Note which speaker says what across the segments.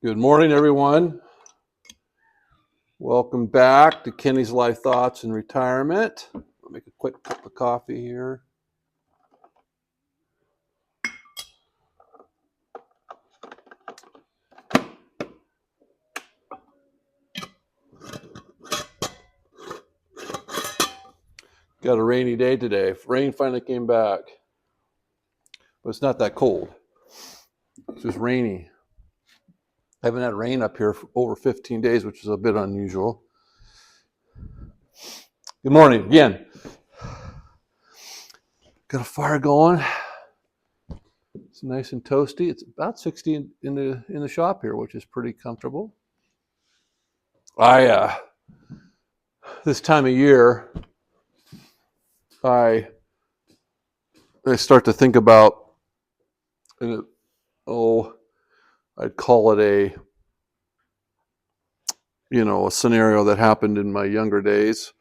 Speaker 1: Good morning, everyone. Welcome back to Kenny's Life Thoughts in Retirement. I'll make a quick cup of coffee here. Got a rainy day today. Rain finally came back, but it's not that cold. It's just rainy. I haven't had rain up here for over 15 days, which is a bit unusual. Good morning again. Got a fire going. It's nice and toasty. It's about 60 in the shop here, which is pretty comfortable. This time of year, I start to think about, I'd call it a scenario that happened in my younger days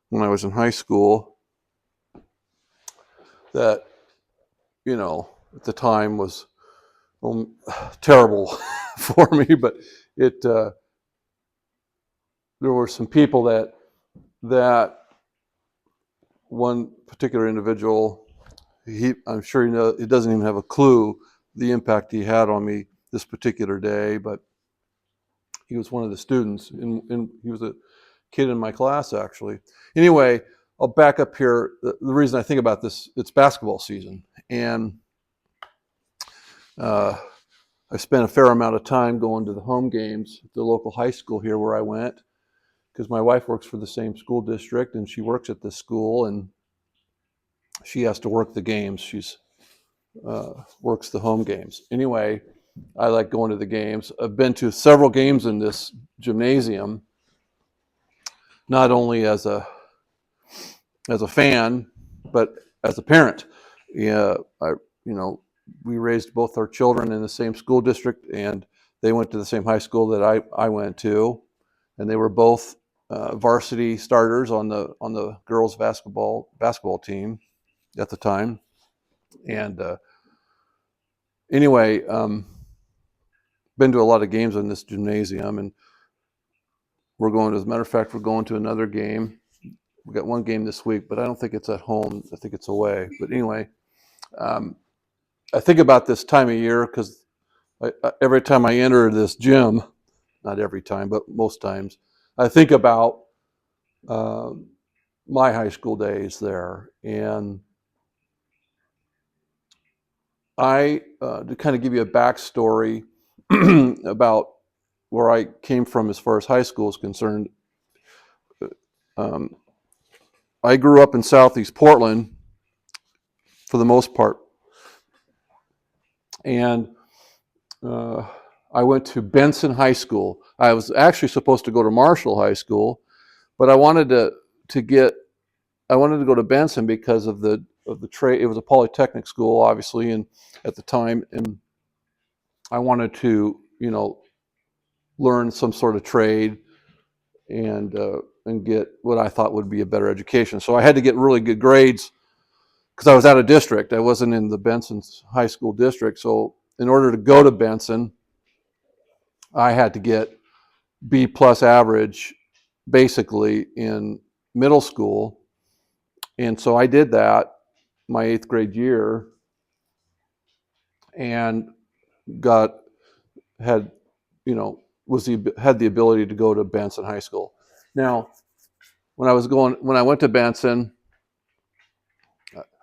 Speaker 1: when I was in high school that, at the time was terrible for me, but there were some people that one particular individual, I'm sure he doesn't even have a clue the impact he had on me this particular day, but he was one of the students, and he was a kid in my class, actually. Anyway, I'll back up here. The reason I think about this, it's basketball season, and I spent a fair amount of time going to the home games at the local high school here where I went, because my wife works for the same school district, and she works at this school, and she has to work the games. She's works the home games. Anyway, I like going to the games. I've been to several games in this gymnasium, not only as a fan, but as a parent. We raised both our children in the same school district, and they went to the same high school that I went to, and they were both varsity starters on the girls basketball team at the time. And anyway, been to a lot of games in this gymnasium, and as a matter of fact, we're going to another game. We got one game this week, but I don't think it's at home. I think it's away. But anyway, I think about this time of year because every time I enter this gym, not every time, but most times, I think about my high school days there. And to kind of give you a backstory about where I came from as far as high school is concerned, I grew up in Southeast Portland for the most part. And I went to Benson High School. I was actually supposed to go to Marshall High School, but I wanted to go to Benson because of the trade. It was a polytechnic school, obviously, and at the time, and I wanted to, learn some sort of trade and get what I thought would be a better education. So I had to get really good grades because I was out of district. I wasn't in the Benson high school district. So in order to go to Benson, I had to get B+ average basically in middle school. And so I did that my 8th grade year and had the ability to go to Benson High School. Now, when I went to Benson,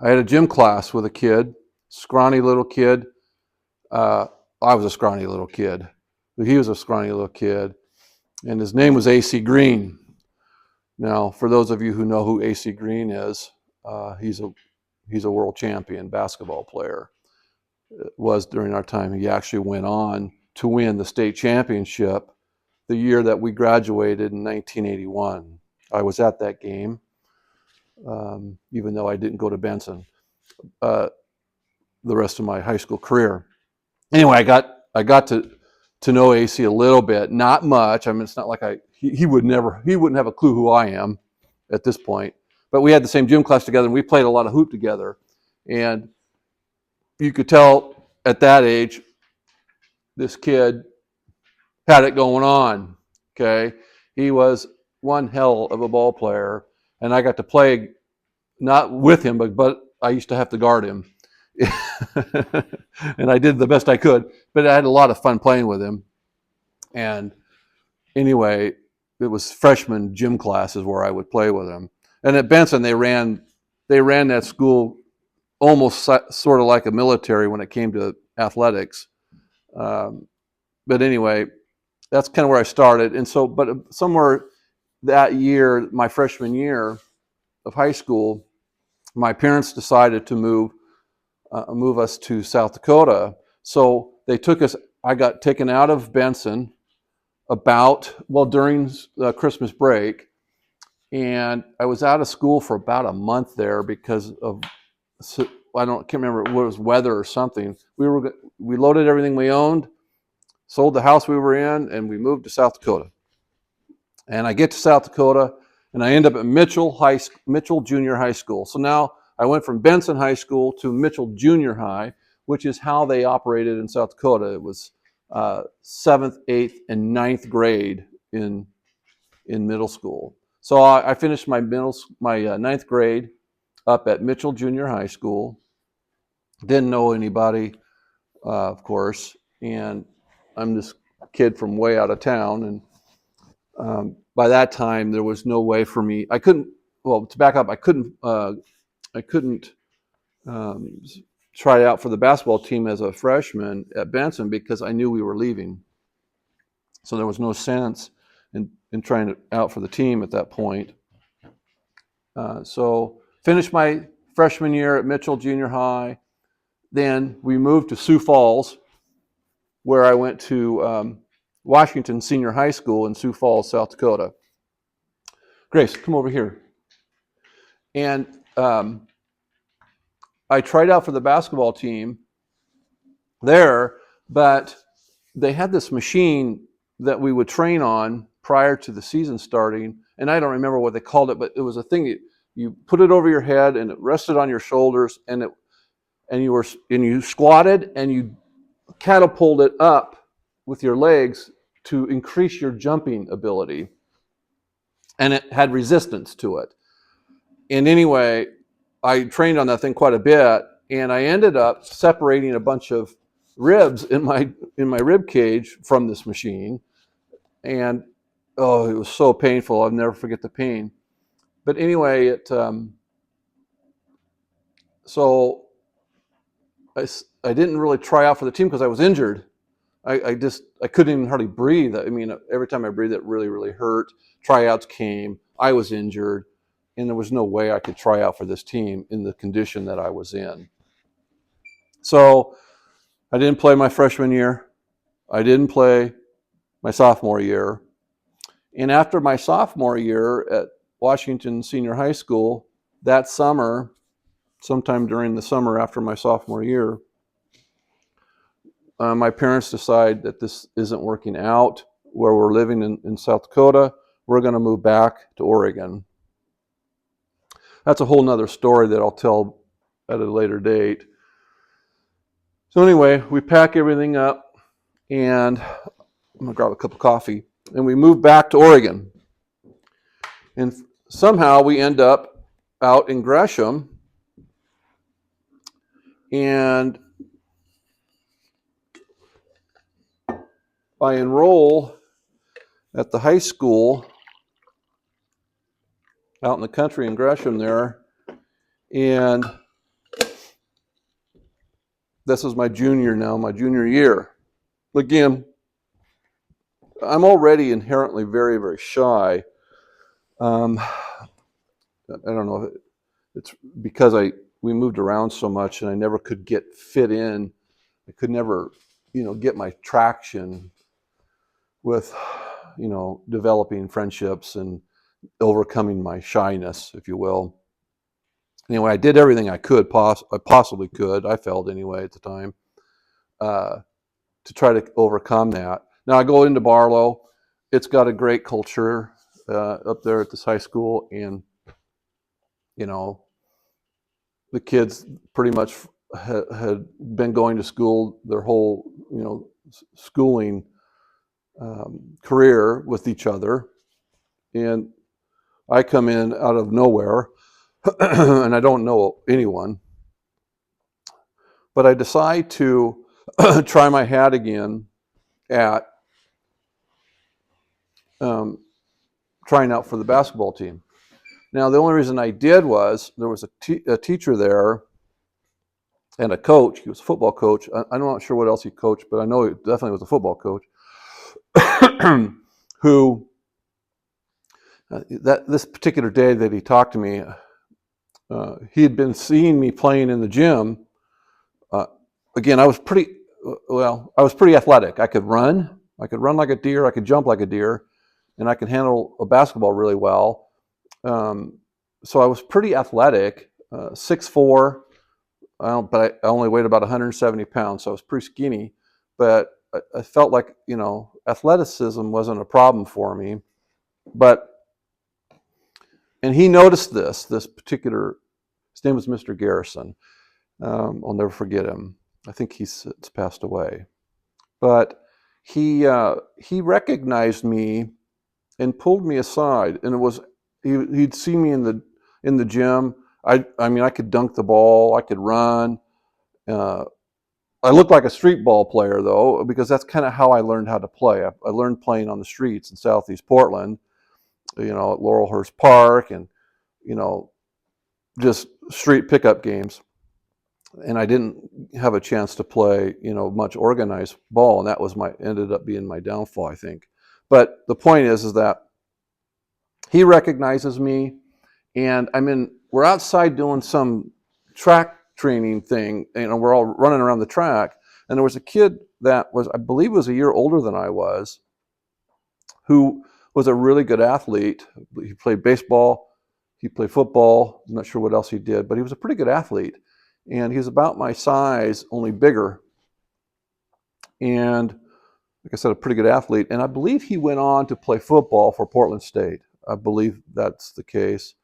Speaker 1: I had a gym class with a kid, scrawny little kid. I was a scrawny little kid, but he was a scrawny little kid, and his name was AC Green. Now, for those of you who know who AC Green is, he's a world champion basketball player. It was during our time. He actually went on to win the state championship the year that we graduated in 1981. I was at that game, even though I didn't go to Benson the rest of my high school career. Anyway, I got to know AC a little bit, not much. I mean, it's not like he wouldn't have a clue who I am at this point. But we had the same gym class together, and we played a lot of hoop together. And you could tell at that age, this kid had it going on. Okay, he was one hell of a ball player, and I got to play not with him, but I used to have to guard him, and I did the best I could. But I had a lot of fun playing with him. And anyway, it was freshman gym classes where I would play with him. And at Benson, they ran that school almost sort of like a military when it came to athletics. But anyway, that's kind of where I started. And so, but somewhere that year, my freshman year of high school, my parents decided to move us to South Dakota. So they took us. I got taken out of Benson during Christmas break, and I was out of school for about a month there because of can't remember what it was, weather or something. We loaded everything we owned, sold the house we were in, and we moved to South Dakota. And I get to South Dakota, and I end up at Mitchell Junior High School. So now I went from Benson High School to Mitchell Junior High, which is how they operated in South Dakota. It was 7th, 8th, and 9th grade in middle school. So I finished my 9th grade up at Mitchell Junior High School. Didn't know anybody, of course, and I'm this kid from way out of town. And by that time, there was no way for me. I couldn't. Well, to back up, I couldn't try out for the basketball team as a freshman at Benson because I knew we were leaving. So there was no sense in trying out for the team at that point. So finished my freshman year at Mitchell Junior High. Then we moved to Sioux Falls, where I went to Washington Senior High School in Sioux Falls, South Dakota. Grace, come over here. And I tried out for the basketball team there, but they had this machine that we would train on prior to the season starting, and I don't remember what they called it, but it was a thing you put it over your head and it rested on your shoulders, and you squatted and you catapulted up with your legs to increase your jumping ability, and it had resistance to it. And anyway, I trained on that thing quite a bit, and I ended up separating a bunch of ribs in my rib cage from this machine, and it was so painful. I'll never forget the pain. But anyway, so I didn't really try out for the team because I was injured. I couldn't even hardly breathe. I mean, every time I breathed, it really, really hurt. Tryouts came. I was injured, and there was no way I could try out for this team in the condition that I was in. So I didn't play my freshman year. I didn't play my sophomore year. And after my sophomore year at Washington Senior High School, that summer, sometime during the summer after my sophomore year, my parents decide that this isn't working out where we're living in South Dakota. We're going to move back to Oregon. That's a whole nother story that I'll tell at a later date. So anyway, we pack everything up, and I'm going to grab a cup of coffee, and we move back to Oregon. And somehow we end up out in Gresham, and I enroll at the high school out in the country in Gresham there, and this is my junior year. Again, I'm already inherently very, very shy. I don't know. It's because we moved around so much, and I never could fit in. I could never, get my traction with, developing friendships and overcoming my shyness, if you will. Anyway, I did everything I possibly could. I felt anyway at the time to try to overcome that. Now I go into Barlow. It's got a great culture up there at this high school, and the kids pretty much had been going to school their whole schooling career with each other, and I come in out of nowhere, and I don't know anyone, but I decide to try my hat again at trying out for the basketball team. Now, the only reason I did was there was a teacher there and a coach. He was a football coach. I'm not sure what else he coached, but I know he definitely was a football coach who, this particular day that he talked to me, he had been seeing me playing in the gym. Again, I was pretty athletic. I could run like a deer. I could jump like a deer, and I could handle a basketball really well. So I was pretty athletic, 6'4", but I only weighed about 170 pounds, so I was pretty skinny. But I felt like, athleticism wasn't a problem for me. And he noticed this particular, his name was Mr. Garrison. I'll never forget him. I think he's passed away. But he recognized me and pulled me aside, and it was he'd see me in the gym. I mean, I could dunk the ball, I could run. I looked like a street ball player, though, because that's kind of how I learned how to play. I learned playing on the streets in Southeast Portland, at Laurelhurst Park, and just street pickup games. And I didn't have a chance to play, much organized ball, and that was ended up being my downfall, I think. But the point is that he recognizes me, and we're outside doing some track training thing, we're all running around the track, and there was a kid that was, I believe, was a year older than I was, who was a really good athlete. He played baseball, he played football, I'm not sure what else he did, but he was a pretty good athlete. And he was about my size, only bigger. And like I said, a pretty good athlete. And I believe he went on to play football for Portland State. I believe that's the case.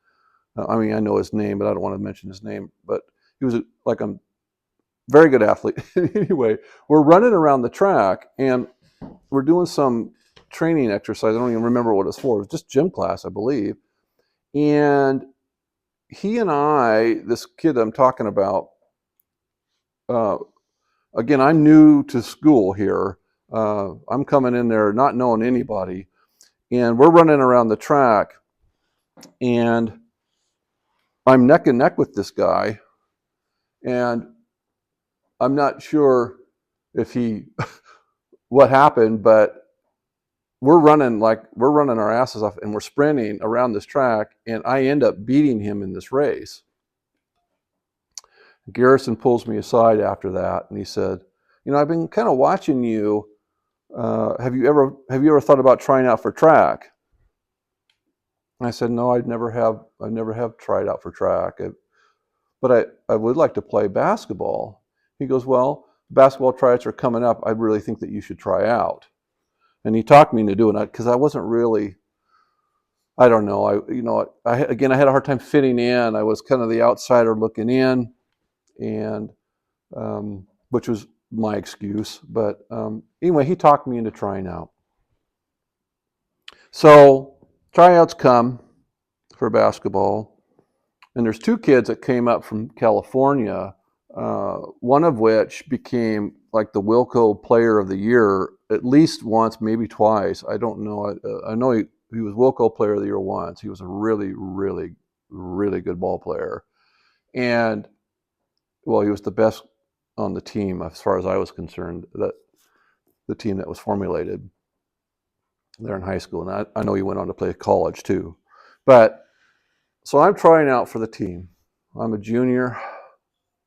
Speaker 1: I know his name, but I don't want to mention his name. But he was a very good athlete. Anyway, we're running around the track, and we're doing some training exercise. I don't even remember what it was for. It was just gym class, I believe. And he and this kid I'm talking about, again, I'm new to school here. I'm coming in there not knowing anybody. And we're running around the track, and I'm neck and neck with this guy. And I'm not sure if what happened, but we're running our asses off, and we're sprinting around this track, and I end up beating him in this race. Garrison pulls me aside after that, and he said, I've been kind of watching you. Have you ever thought about trying out for track? And I said, no, I never have tried out for track, but I would like to play basketball. He goes, well, basketball tryouts are coming up. I really think that you should try out. And he talked me into doing it because I wasn't really, I don't know. I had a hard time fitting in. I was kind of the outsider looking in, and which was my excuse. But anyway, he talked me into trying out. So tryouts come for basketball, and there's two kids that came up from California, one of which became like the Wilco Player of the Year at least once, maybe twice. I don't know. I know he was Wilco Player of the Year once. He was a really, really, really good ball player. And, well, he was the best on the team as far as I was concerned, the team that was formulated there in high school. And I know he went on to play college too. But so I'm trying out for the team. I'm a junior.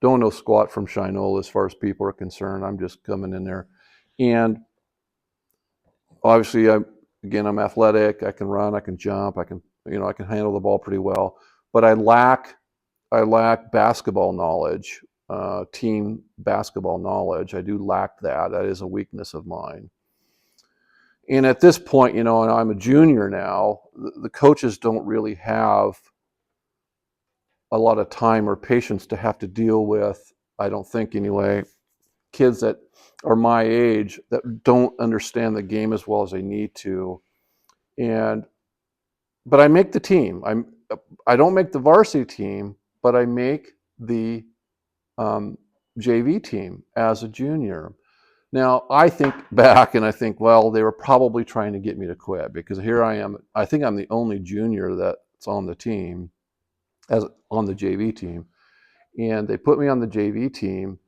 Speaker 1: Don't know squat from Shinola as far as people are concerned. I'm just coming in there. And obviously, I'm athletic. I can run. I can jump. I can handle the ball pretty well. But I lack basketball knowledge, team basketball knowledge. I do lack that. That is a weakness of mine. And at this point, and I'm a junior now, the coaches don't really have a lot of time or patience to have to deal with, I don't think anyway, kids that are my age that don't understand the game as well as they need to. But I make the team. I don't make the varsity team, but I make the JV team as a junior. Now, I think back and I think, well, they were probably trying to get me to quit, because here I am. I think I'm the only junior that's on the team, on the JV team. And they put me on the JV team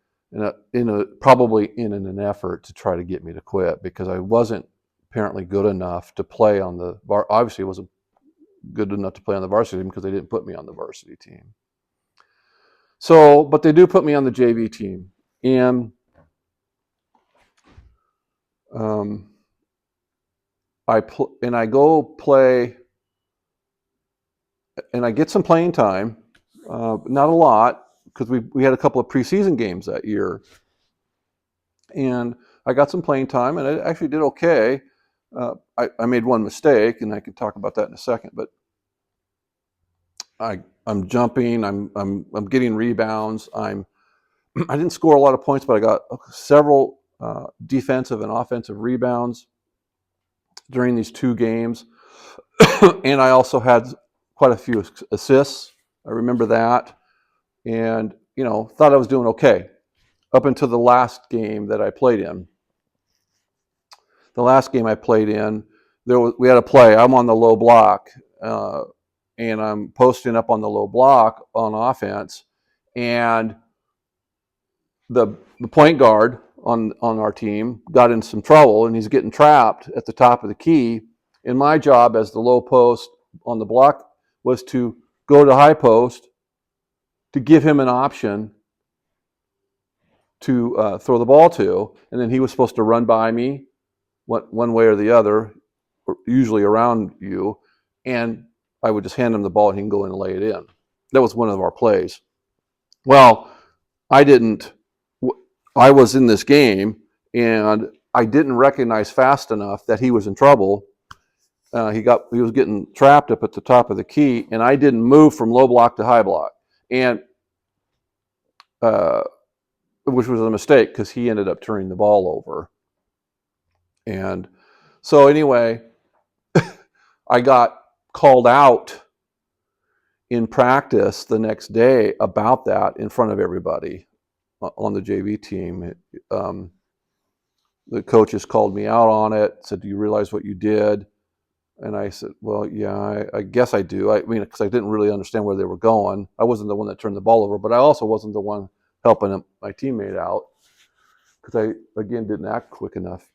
Speaker 1: probably in an effort to try to get me to quit, because I wasn't apparently good enough to play on the obviously I wasn't good enough to play on the varsity team because they didn't put me on the varsity team. So, but they do put me on the JV team, and I go play, and I get some playing time, not a lot, because we had a couple of preseason games that year, and I got some playing time, and I actually did okay. I made one mistake, and I can talk about that in a second. But I'm jumping, I'm getting rebounds. I didn't score a lot of points, but I got several defensive and offensive rebounds during these 2 games, and I also had quite a few assists. I remember that, and thought I was doing okay up until the last game that I played in. The last game I played in, we had a play. I'm on the low block, and I'm posting up on the low block on offense, and the point guard on our team got in some trouble, and he's getting trapped at the top of the key. And my job as the low post on the block was to go to high post to give him an option to throw the ball to, and then he was supposed to run by me one way or the other, usually around you, and I would just hand him the ball and he can go in and lay it in. That was one of our plays. Well, I was in this game, and I didn't recognize fast enough that he was in trouble. He was getting trapped up at the top of the key, and I didn't move from low block to high block, and which was a mistake, because he ended up turning the ball over. And so anyway, I got called out in practice the next day about that in front of everybody on the JV team. The coaches called me out on it, said, "Do you realize what you did?" And I said, "Well, yeah, I guess I do. I mean, because I didn't really understand where they were going. I wasn't the one that turned the ball over, but I also wasn't the one helping my teammate out, because I, again, didn't act quick enough."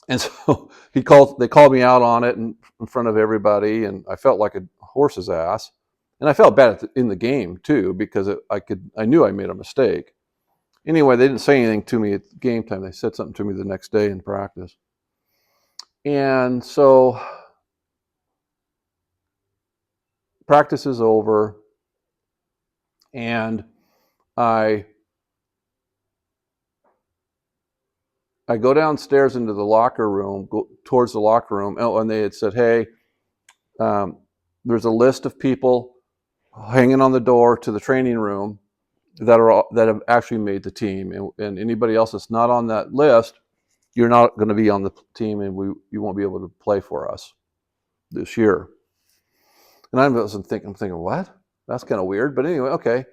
Speaker 1: And so they called me out on it in front of everybody, and I felt like a horse's ass. And I felt bad in the game too, because I knew I made a mistake. Anyway, they didn't say anything to me at game time. They said something to me the next day in practice. And so practice is over, and I go downstairs into the locker room, go towards the locker room, and they had said, "Hey, there's a list of people hanging on the door to the training room that have actually made the team, and anybody else that's not on that list, you're not going to be on the team, and you won't be able to play for us this year." And I'm thinking, what? That's kind of weird. But anyway, okay,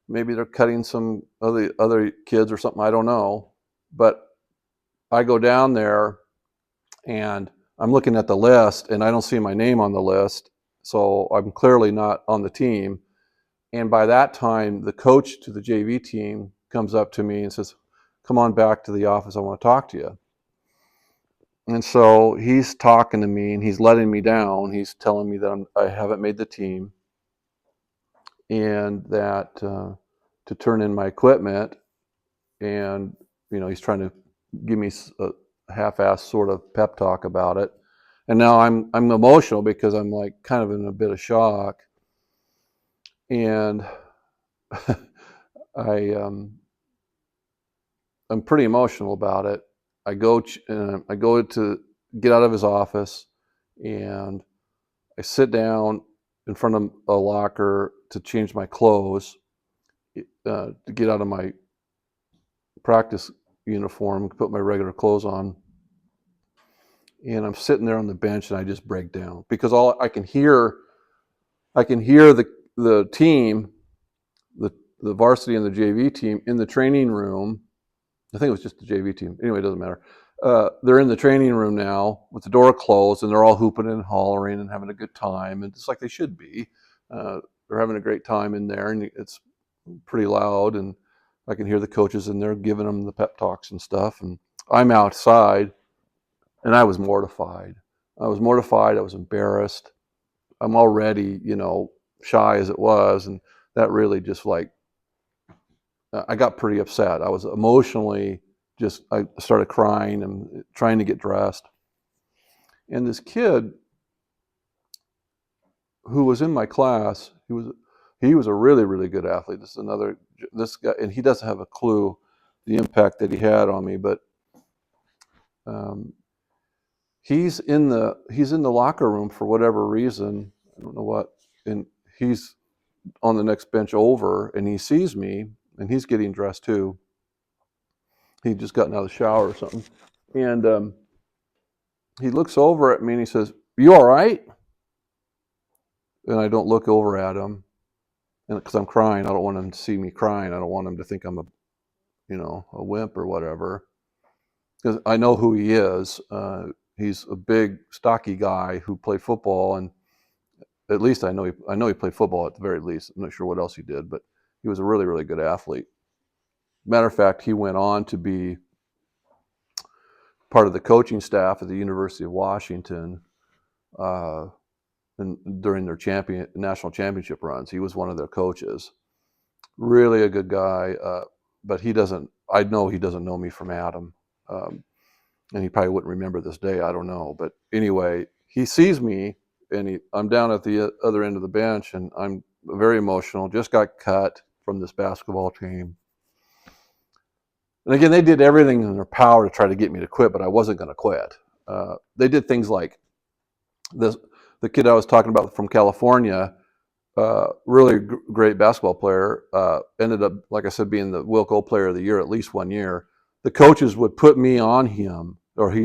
Speaker 1: maybe they're cutting some other kids or something. I don't know. But I go down there, and I'm looking at the list, and I don't see my name on the list, so I'm clearly not on the team. And by that time, the coach to the JV team comes up to me and says, "Come on back to the office. I want to talk to you." And so he's talking to me, and he's letting me down. He's telling me that I haven't made the team, and that to turn in my equipment. And he's trying to give me a half-assed sort of pep talk about it. And now I'm emotional, because I'm like kind of in a bit of shock, and I'm pretty emotional about it. I go to get out of his office, and I sit down in front of a locker to change my clothes, to get out of my practice uniform, put my regular clothes on, and I'm sitting there on the bench, and I just break down because all I can hear the team, the varsity and the JV team in the training room. I think it was just the JV team. Anyway, it doesn't matter. They're in the training room now with the door closed, and they're all hooping and hollering and having a good time, and it's like they should be. They're having a great time in there, and it's pretty loud, and I can hear the coaches in there giving them the pep talks and stuff, and I'm outside, and I was mortified. I was embarrassed. I'm already, shy as it was, and that really just I got pretty upset. I was emotionally I started crying and trying to get dressed. And this kid who was in my class, he was a really, really good athlete. This guy, and he doesn't have a clue the impact that he had on me, but he's in the locker room for whatever reason. I don't know what, and he's on the next bench over, and he sees me, and he's getting dressed too. He'd just gotten out of the shower or something, and he looks over at me and he says, "You all right?" And I don't look over at him, and because I'm crying, I don't want him to see me crying. I don't want him to think I'm a wimp or whatever, because I know who he is. He's a big, stocky guy who played football, and at least I know he played football at the very least. I'm not sure what else he did, but he was a really, really good athlete. Matter of fact, he went on to be part of the coaching staff at the University of Washington, and during their national championship runs. He was one of their coaches. Really a good guy, but I know he doesn't know me from Adam, and he probably wouldn't remember this day. I don't know, but anyway, he sees me, and I'm down at the other end of the bench, and I'm very emotional. Just got cut from this basketball team. And again, they did everything in their power to try to get me to quit, but I wasn't going to quit. They did things like this. The kid I was talking about from California, really great basketball player, ended up, like I said, being the Wilco Player of the Year at least one year. The coaches would put me on him, or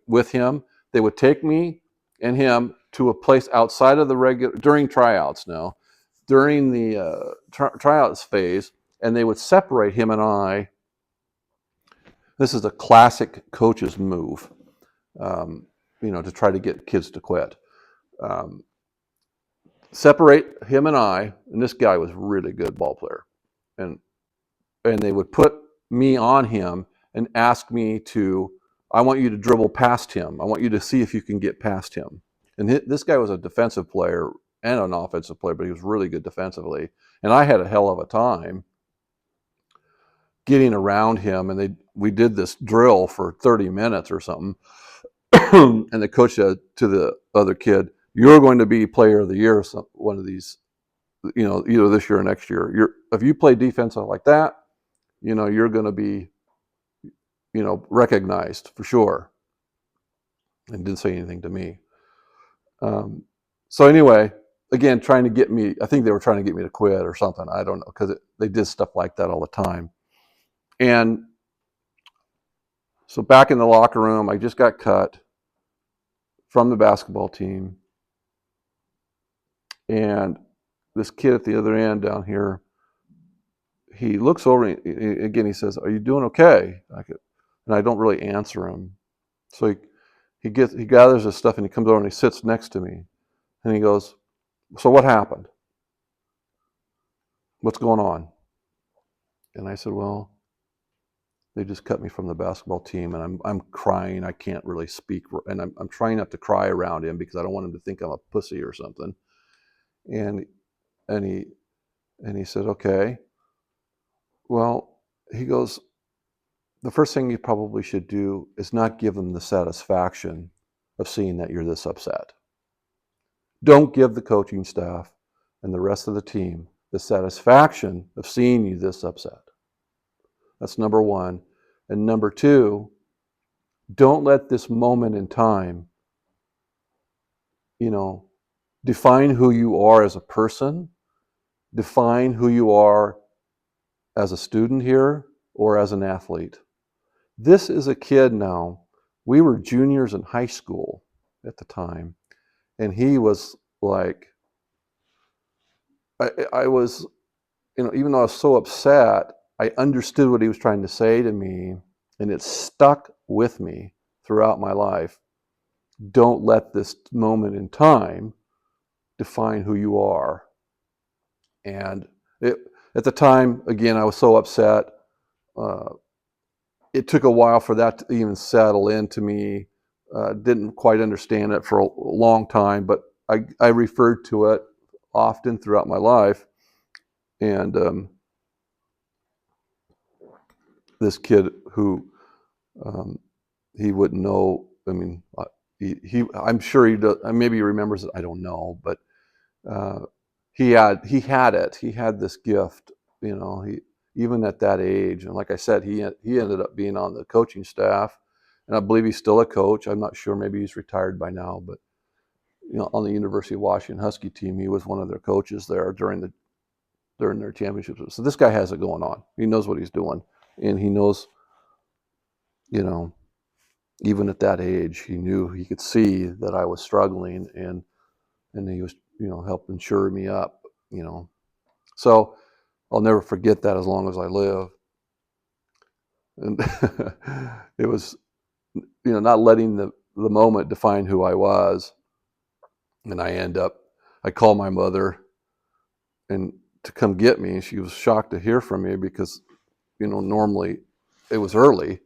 Speaker 1: with him. They would take me and him to a place outside of the regular, during tryouts now, during the tryouts phase, and they would separate him and I. This is a classic coach's move, to try to get kids to quit. Separate him and I, and this guy was a really good ball player, and they would put me on him and ask me I want you to dribble past him. I want you to see if you can get past him. And this guy was a defensive player and an offensive player, but he was really good defensively. And I had a hell of a time getting around him, and we did this drill for 30 minutes or something. And the coach said to the other kid, "You're going to be player of the year one of these, either this year or next year. If you play defense like that, you're going to be, recognized for sure." And didn't say anything to me. So anyway, again, trying to get me, I think they were trying to get me to quit or something. I don't know, because they did stuff like that all the time. And so back in the locker room, I just got cut from the basketball team. And this kid at the other end down here, he looks over, again, he says, "Are you doing okay?" And I don't really answer him. So he gathers his stuff, and he comes over and he sits next to me. And he goes, "So what happened? What's going on?" And I said, "Well, they just cut me from the basketball team, and I'm crying. I can't really speak, and I'm trying not to cry around him because I don't want him to think I'm a pussy or something." And he said, "Okay." Well, he goes, "The first thing you probably should do is not give them the satisfaction of seeing that you're this upset. Don't give the coaching staff and the rest of the team the satisfaction of seeing you this upset." That's number one. And number two, don't let this moment in time, define who you are as a person, define who you are as a student here, or as an athlete. This is a kid now. We were juniors in high school at the time, and he was like, I was, even though I was so upset, I understood what he was trying to say to me, and it stuck with me throughout my life. Don't let this moment in time define who you are. And at the time, again, I was so upset. It took a while for that to even settle into me. Didn't quite understand it for a long time, but I referred to it often throughout my life. And this kid who he wouldn't know. I mean, I'm sure he does. Maybe he remembers it. I don't know, but he had it. He had this gift. He even at that age, and like I said, he ended up being on the coaching staff, and I believe he's still a coach. I'm not sure. Maybe he's retired by now, but on the University of Washington Husky team, he was one of their coaches there during their championships. So this guy has it going on. He knows what he's doing, and he knows, even at that age, he could see that I was struggling, and he was, helping shore me up, So I'll never forget that as long as I live. And it was, not letting the moment define who I was. And I called my mother and to come get me. She was shocked to hear from me because, normally it was early.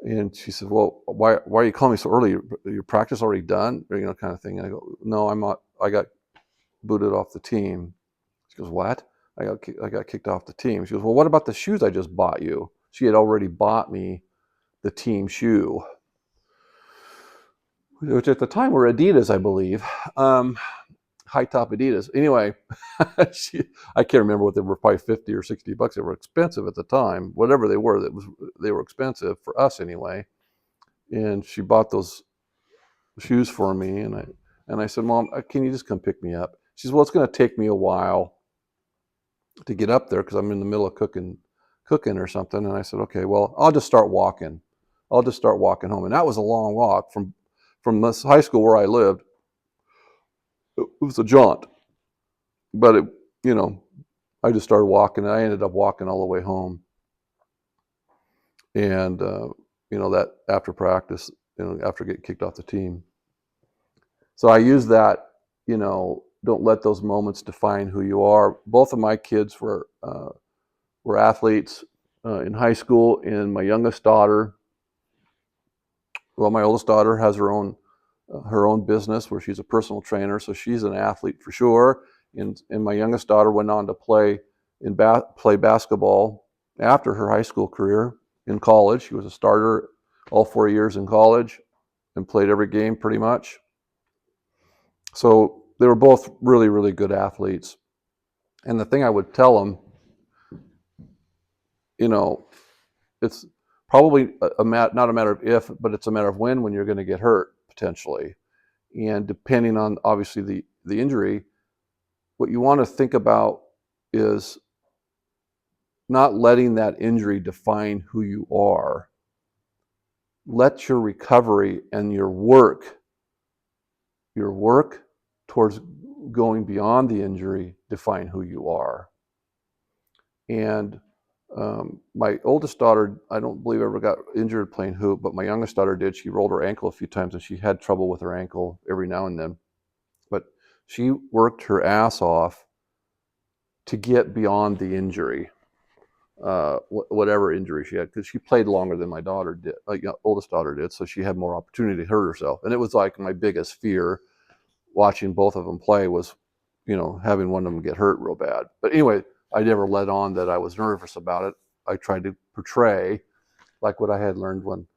Speaker 1: And she said, "Well, why are you calling me so early? Your practice already done?" Or, kind of thing. And I go, "No, I'm not. I got booted off the team." She goes, "What?" I got kicked off the team. She goes, "Well, what about the shoes I just bought you?" She had already bought me the team shoe, which at the time were Adidas, I believe. High top Adidas. Anyway, I can't remember what they were, probably $50 or $60. They were expensive at the time. Whatever they were, they were expensive for us anyway. And she bought those shoes for me, and I said, "Mom, can you just come pick me up?" She says, "Well, it's going to take me a while to get up there because I'm in the middle of cooking or something." And I said, "Okay, well, I'll just start walking. I'll just start walking home." And that was a long walk from this high school where I lived. It was a jaunt, but I just started walking, and I ended up walking all the way home. And that after practice, after getting kicked off the team. So I use that, don't let those moments define who you are. Both of my kids were athletes in high school, and my youngest daughter, my oldest daughter has her own business where she's a personal trainer, so she's an athlete for sure. And my youngest daughter went on to play basketball after her high school career in college. She was a starter all 4 years in college and played every game pretty much. So they were both really, really good athletes. And the thing I would tell them, it's probably not a matter of if, but it's a matter of when you're going to get hurt potentially. And depending on obviously the injury, what you want to think about is not letting that injury define who you are. Let your recovery and your work towards going beyond the injury define who you are. And my oldest daughter, I don't believe ever got injured playing hoop, but my youngest daughter did. She rolled her ankle a few times, and she had trouble with her ankle every now and then. But she worked her ass off to get beyond the injury, whatever injury she had, because she played longer than my daughter did, oldest daughter did, so she had more opportunity to hurt herself. And it was like my biggest fear watching both of them play was, having one of them get hurt real bad. But anyway, I never let on that I was nervous about it. I tried to portray like what I had learned when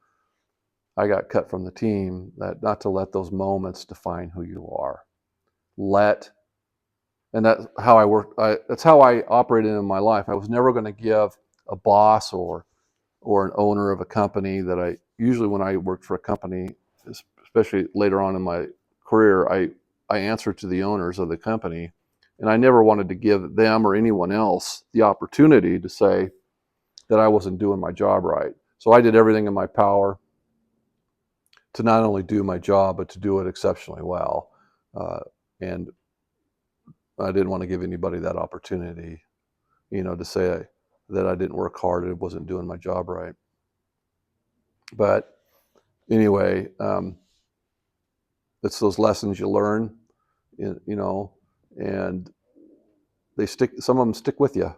Speaker 1: I got cut from the team, that not to let those moments define who you are. And that's how I worked. That's how I operated in my life. I was never going to give a boss or an owner of a company that usually when I worked for a company, especially later on in my career, I answered to the owners of the company. And I never wanted to give them or anyone else the opportunity to say, that I wasn't doing my job right. So I did everything in my power to not only do my job, but to do it exceptionally well. And I didn't want to give anybody that opportunity, to say that I didn't work hard and wasn't doing my job right. But anyway, it's those lessons you learn, and some of them stick with you.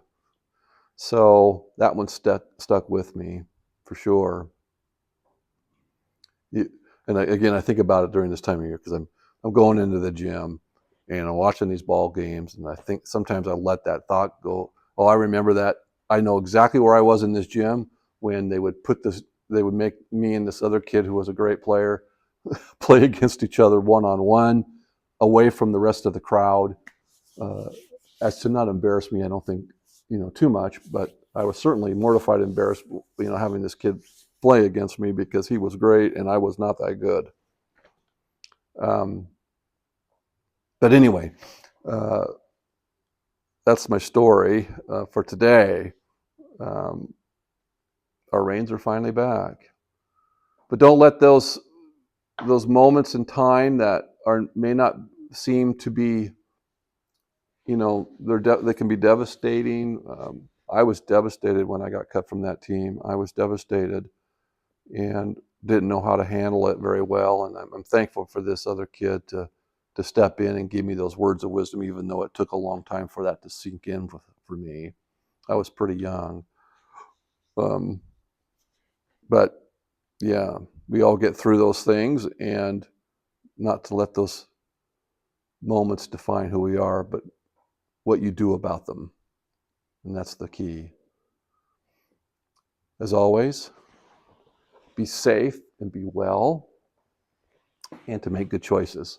Speaker 1: So that one stuck with me for sure. Again, I think about it during this time of year because I'm going into the gym and I'm watching these ball games, and I think sometimes I let that thought go. Oh, I remember that. I know exactly where I was in this gym when they would make me and this other kid who was a great player play against each other one-on-one, away from the rest of the crowd. As to not embarrass me, I don't think too much, but I was certainly mortified and embarrassed, having this kid play against me because he was great and I was not that good. But anyway, that's my story for today. Our Rains are finally back, but don't let those moments in time that may not seem to be, they can be devastating. I was devastated when I got cut from that team. I was devastated and didn't know how to handle it very well. And I'm thankful for this other kid to step in and give me those words of wisdom, even though it took a long time for that to sink in for me. I was pretty young. But yeah, we all get through those things, and not to let those moments define who we are, but what you do about them. And that's the key. As always, be safe and be well, and to make good choices.